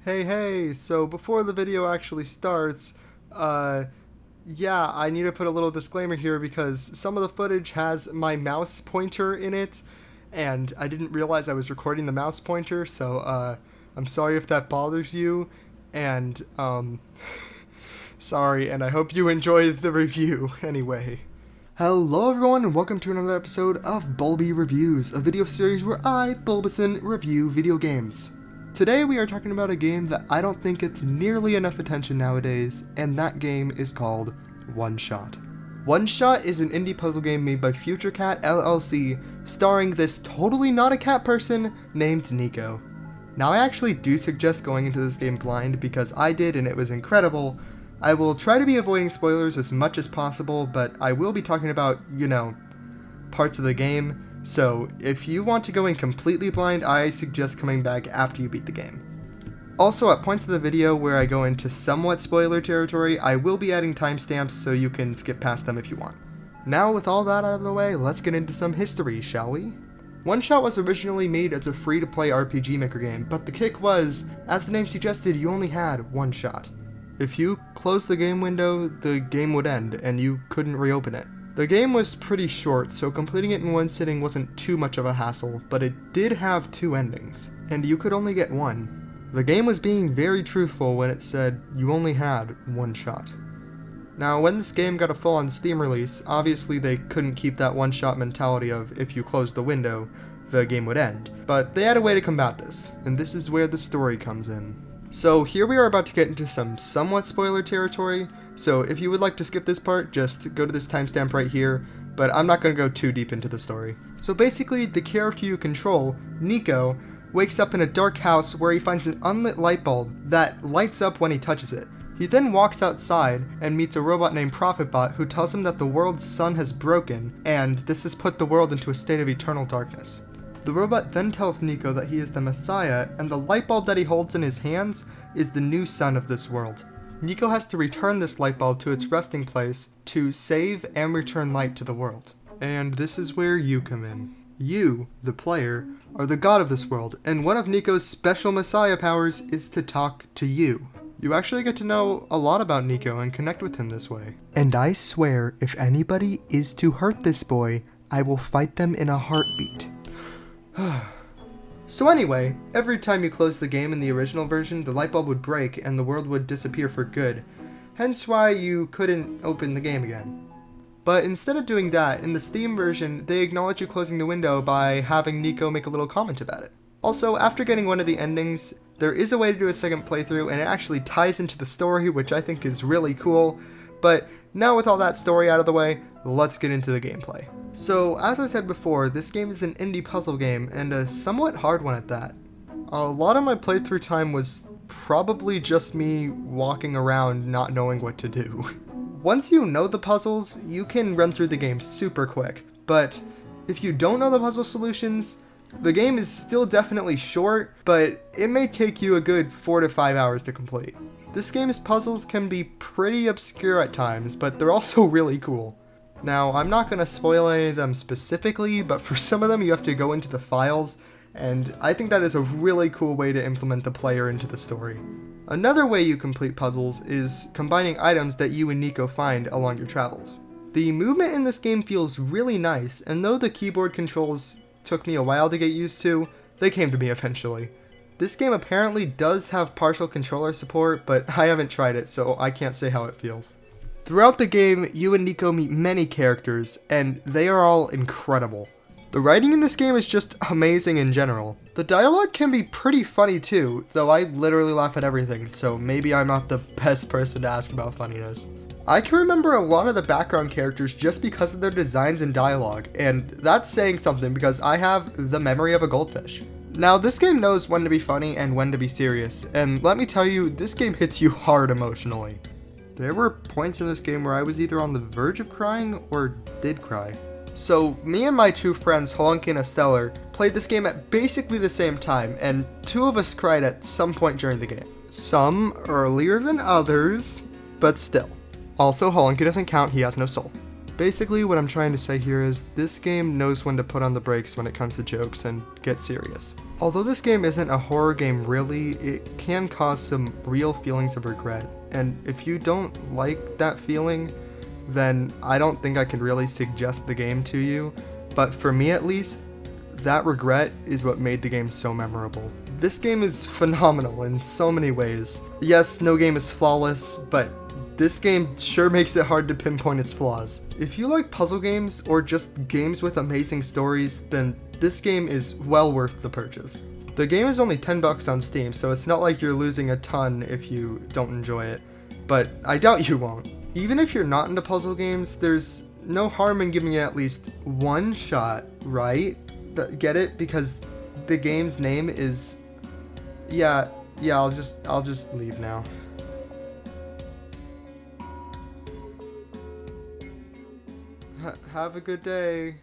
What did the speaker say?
Hey, so before the video actually starts, yeah, I need to put a little disclaimer here because some of the footage has my mouse pointer in it, and I didn't realize I was recording the mouse pointer, so, I'm sorry if that bothers you, and, sorry, and I hope you enjoy the review, anyway. Hello everyone, and welcome to another episode of Bulby Reviews, a video series where I, Bulbison, review video games. Today we are talking about a game that I don't think gets nearly enough attention nowadays, and that game is called OneShot. OneShot is an indie puzzle game made by Future Cat LLC, starring this totally not a cat person named Nico. Now I actually do suggest going into this game blind because I did and it was incredible. I will try to be avoiding spoilers as much as possible, but I will be talking about, parts of the game. So, if you want to go in completely blind, I suggest coming back after you beat the game. Also, at points of the video where I go into somewhat spoiler territory, I will be adding timestamps so you can skip past them if you want. Now, with all that out of the way, let's get into some history, shall we? OneShot was originally made as a free-to-play RPG Maker game, but the kick was, as the name suggested, you only had one shot. If you closed the game window, the game would end, and you couldn't reopen it. The game was pretty short, so completing it in one sitting wasn't too much of a hassle, but it did have two endings, and you could only get one. The game was being very truthful when it said you only had one shot. Now, when this game got a full-on Steam release, obviously they couldn't keep that one-shot mentality of if you closed the window, the game would end, but they had a way to combat this, and this is where the story comes in. So here we are about to get into some somewhat spoiler territory, so if you would like to skip this part, just go to this timestamp right here, but I'm not going to go too deep into the story. So basically, the character you control, Nico, wakes up in a dark house where he finds an unlit light bulb that lights up when he touches it. He then walks outside and meets a robot named Prophetbot who tells him that the world's sun has broken, and this has put the world into a state of eternal darkness. The robot then tells Nico that he is the Messiah, and the light bulb that he holds in his hands is the new sun of this world. Nico has to return this light bulb to its resting place to save and return light to the world. And this is where you come in. You, the player, are the god of this world, and one of Nico's special Messiah powers is to talk to you. You actually get to know a lot about Nico and connect with him this way. And I swear, if anybody is to hurt this boy, I will fight them in a heartbeat. So anyway, every time you closed the game in the original version, the light bulb would break and the world would disappear for good, hence why you couldn't open the game again. But instead of doing that, in the Steam version, they acknowledge you closing the window by having Nico make a little comment about it. Also, after getting one of the endings, there is a way to do a second playthrough and it actually ties into the story, which I think is really cool. But now with all that story out of the way, let's get into the gameplay. So, as I said before, this game is an indie puzzle game, and a somewhat hard one at that. A lot of my playthrough time was probably just me walking around not knowing what to do. Once you know the puzzles, you can run through the game super quick, but if you don't know the puzzle solutions, the game is still definitely short, but it may take you a good 4 to 5 hours to complete. This game's puzzles can be pretty obscure at times, but they're also really cool. Now, I'm not going to spoil any of them specifically, but for some of them you have to go into the files, and I think that is a really cool way to implement the player into the story. Another way you complete puzzles is combining items that you and Nico find along your travels. The movement in this game feels really nice, and though the keyboard controls took me a while to get used to, they came to me eventually. This game apparently does have partial controller support, but I haven't tried it, so I can't say how it feels. Throughout the game, you and Nico meet many characters, and they are all incredible. The writing in this game is just amazing in general. The dialogue can be pretty funny too, though I literally laugh at everything, so maybe I'm not the best person to ask about funniness. I can remember a lot of the background characters just because of their designs and dialogue, and that's saying something because I have the memory of a goldfish. Now, this game knows when to be funny and when to be serious, and let me tell you, this game hits you hard emotionally. There were points in this game where I was either on the verge of crying or did cry. So, me and my two friends, Halunki and Esteller, played this game at basically the same time, and two of us cried at some point during the game. Some earlier than others, but still. Also, Halunki doesn't count, he has no soul. Basically, what I'm trying to say here is this game knows when to put on the brakes when it comes to jokes and get serious. Although this game isn't a horror game really, it can cause some real feelings of regret, and if you don't like that feeling, then I don't think I can really suggest the game to you, but for me at least, that regret is what made the game so memorable. This game is phenomenal in so many ways. Yes, no game is flawless, but this game sure makes it hard to pinpoint its flaws. If you like puzzle games or just games with amazing stories, then this game is well worth the purchase. The game is only $10 on Steam, so it's not like you're losing a ton if you don't enjoy it, but I doubt you won't. Even if you're not into puzzle games, there's no harm in giving it at least one shot, right? Get it? Because the game's name is... Yeah, I'll just leave now. Have a good day.